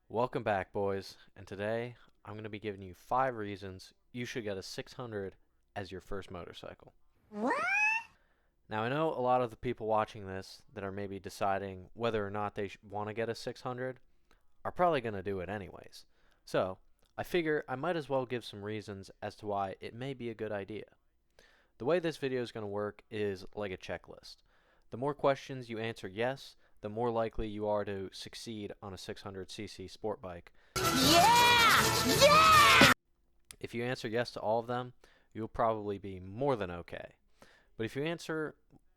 Welcome back, boys, and today I'm going to be giving you 5 reasons you should get a 600 as your first motorcycle. What? Now, I know a lot of the people watching this that are maybe deciding whether or not they want to get a 600 are probably going to do it anyways. So, I figure I might as well give some reasons as to why it may be a good idea. The way this video is going to work is like a checklist. The more questions you answer yes, the more likely you are to succeed on a 600cc sport bike. Yeah! Yeah! If you answer yes to all of them, you'll probably be more than okay. But if you answer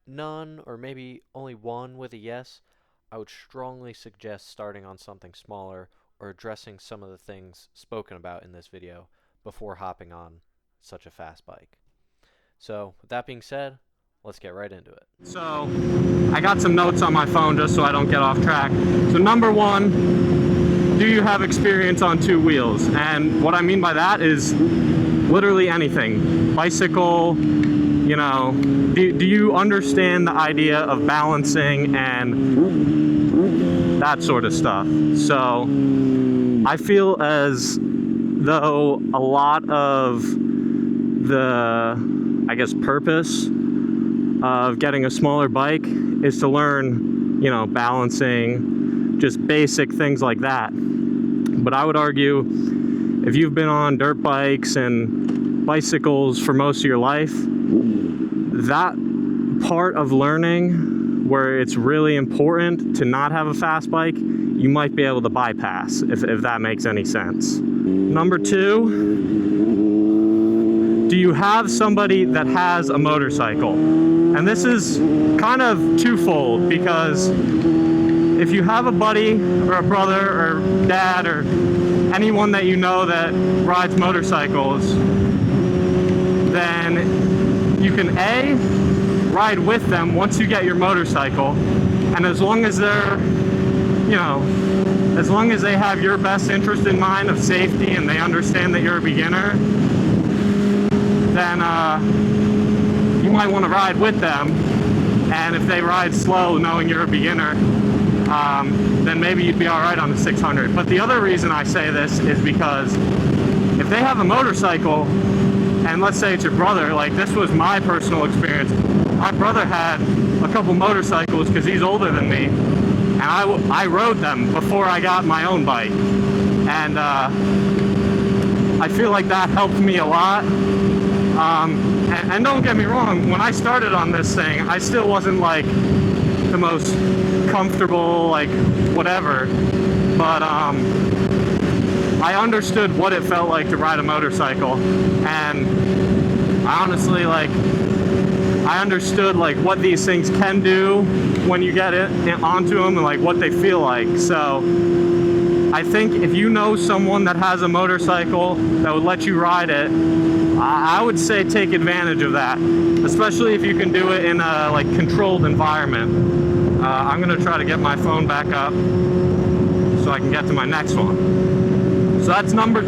none or maybe only one with a yes, I would strongly suggest starting on something smaller or addressing some of the things spoken about in this video before hopping on such a fast bike. So, with that being said, let's get right into it. So, I got some notes on my phone just so I don't get off track. So number one, do you have experience on two wheels? And what I mean by that is literally anything. Bicycle, you know, do you understand the idea of balancing and that sort of stuff? So, I feel as though a lot of the, purpose of getting a smaller bike is to learn, balancing, just basic things like that. But I would argue if you've been on dirt bikes and bicycles for most of your life, that part of learning where it's really important to not have a fast bike, you might be able to bypass, if that makes any sense. Number two, do you have somebody that has a motorcycle? And this is kind of twofold, because if you have a buddy or a brother or dad or anyone that you know that rides motorcycles, then you can A, ride with them once you get your motorcycle, and as long as they're, as long as they have your best interest in mind of safety and they understand that you're a beginner, then you might want to ride with them. And if they ride slow knowing you're a beginner, then maybe you'd be alright on the 600. But the other reason I say this is because if they have a motorcycle, and let's say it's your brother, like this was my personal experience. My brother had a couple motorcycles because he's older than me, and I rode them before I got my own bike. And I feel like that helped me a lot. And don't get me wrong, when I started on this thing, I still wasn't like the most comfortable, like whatever, but I understood what it felt like to ride a motorcycle, and I honestly, I understood like what these things can do when you get it onto them and like what they feel like. So I think if you know someone that has a motorcycle that would let you ride it, I would say take advantage of that, especially if you can do it in a controlled environment. I'm gonna try to get my phone back up so I can get to my next one. So that's number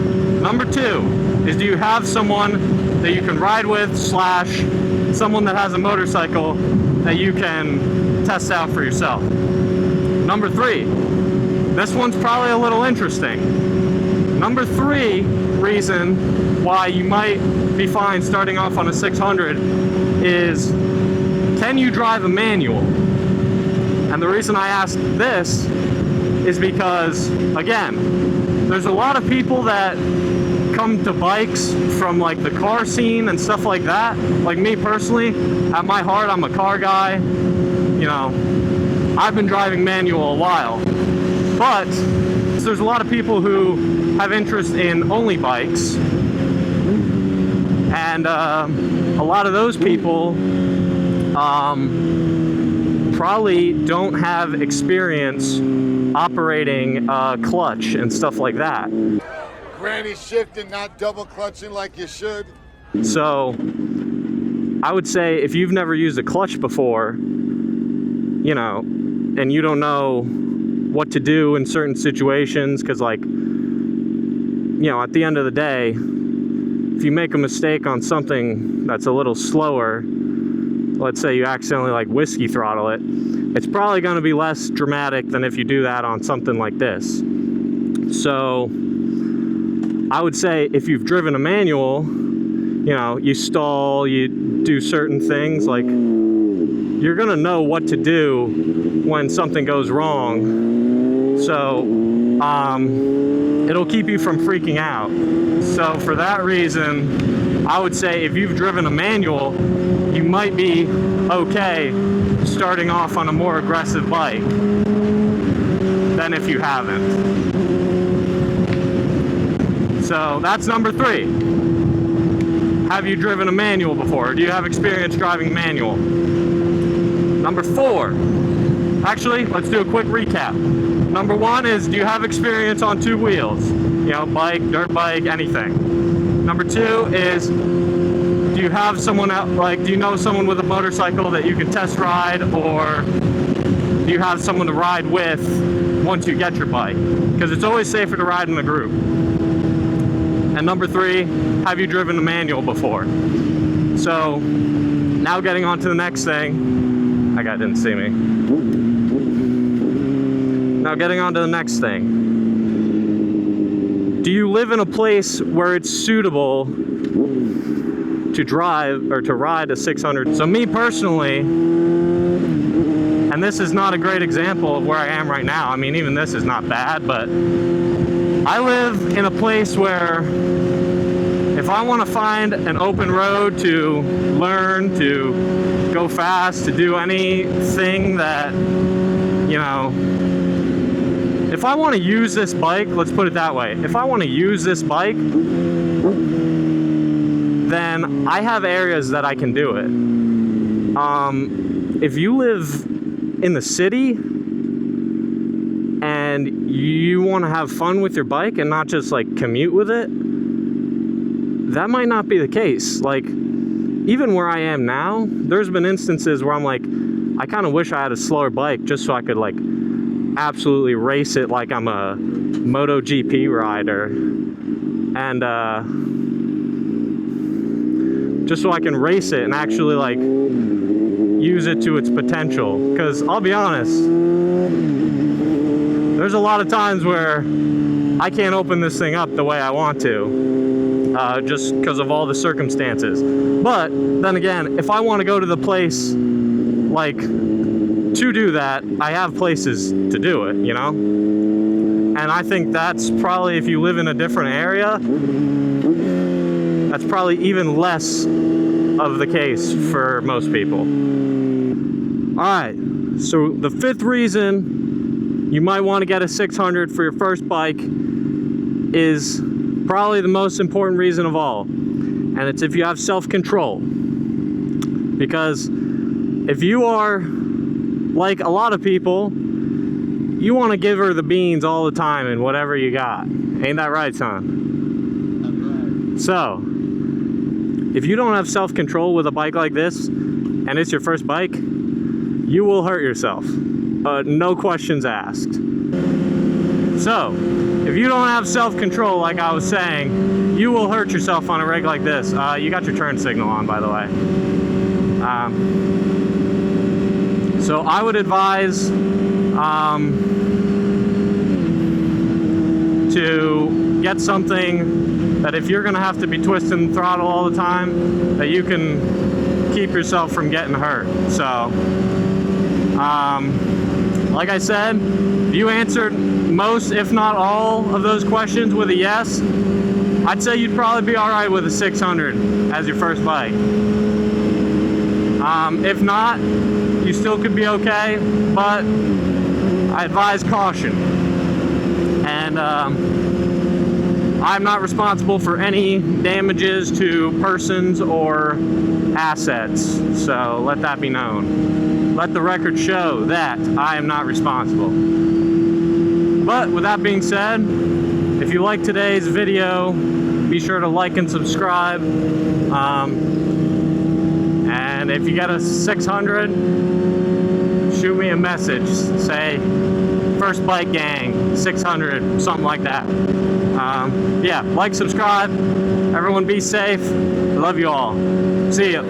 two, is do you have someone that you can ride with / someone that has a motorcycle that you can test out for yourself. Number three, this one's probably a little interesting. Number three reason why you might be fine starting off on a 600 is, can you drive a manual? And the reason I ask this is because, again, there's a lot of people that come to bikes from the car scene and stuff like that. Like me personally, at my heart, I'm a car guy. I've been driving manual a while. But there's a lot of people who have interest in only bikes. And a lot of those people probably don't have experience operating a clutch and stuff like that. Granny shifting, not double clutching like you should. So I would say if you've never used a clutch before, and you don't know what to do in certain situations, because at the end of the day, if you make a mistake on something that's a little slower, let's say you accidentally whiskey throttle it, it's probably going to be less dramatic than if you do that on something like this. So I would say if you've driven a manual, you know, you stall, you do certain things, like you're gonna know what to do when something goes wrong. So it'll keep you from freaking out. So for that reason, I would say if you've driven a manual, you might be okay starting off on a more aggressive bike than if you haven't. So that's number 3. Have you driven a manual before? Do you have experience driving manual? Number 4. Actually, let's do a quick recap. Number 1 is, do you have experience on 2 wheels? You know, bike, dirt bike, anything. Number 2 is, do you have someone out, like, do you know someone with a motorcycle that you can test ride, or do you have someone to ride with once you get your bike? Because it's always safer to ride in a group. And number 3, have you driven a manual before? So now getting on to the next thing. That guy didn't see me. Now getting on to the next thing. Do you live in a place where it's suitable to drive or to ride a 600? So me personally, and this is not a great example of where I am right now. I mean, even this is not bad, but I live in a place where if I want to find an open road to learn, to go fast, to do anything that, you know, if I want to use this bike, let's put it that way, if I want to use this bike, then I have areas that I can do it. If you live in the city and you want to have fun with your bike and not just like commute with it, that might not be the case. Like, even where I am now, there's been instances where I'm like, I kind of wish I had a slower bike just so I could like absolutely race it like I'm a MotoGP rider, and just so I can race it and actually like use it to its potential. Because I'll be honest, there's a lot of times where I can't open this thing up the way I want to, just because of all the circumstances. But then again, if I want to go to the place, like, to do that, I have places to do it, you know? And I think that's probably, if you live in a different area, that's probably even less of the case for most people. Alright, so the 5th reason you might want to get a 600 for your first bike is probably the most important reason of all, and it's if you have self-control. Because if you are like a lot of people, you want to give her the beans all the time and whatever you got. Ain't that right, son? That's right. So, if you don't have self-control with a bike like this, and it's your first bike, you will hurt yourself. No questions asked. So, if you don't have self-control, like I was saying, you will hurt yourself on a rig like this. You got your turn signal on, by the way. So I would advise to get something that if you're gonna have to be twisting the throttle all the time, that you can keep yourself from getting hurt. So, like I said, if you answered most, if not all, of those questions with a yes, I'd say you'd probably be all right with a 600 as your first bike. If not, you still could be okay, but I advise caution. And I'm not responsible for any damages to persons or assets, so let that be known. Let the record show that I am not responsible. But with that being said, if you like today's video, be sure to like and subscribe. And if you get a 600, shoot me a message. Say, First Bike Gang, 600, something like that. Yeah, like, subscribe. Everyone be safe. I love you all. See ya.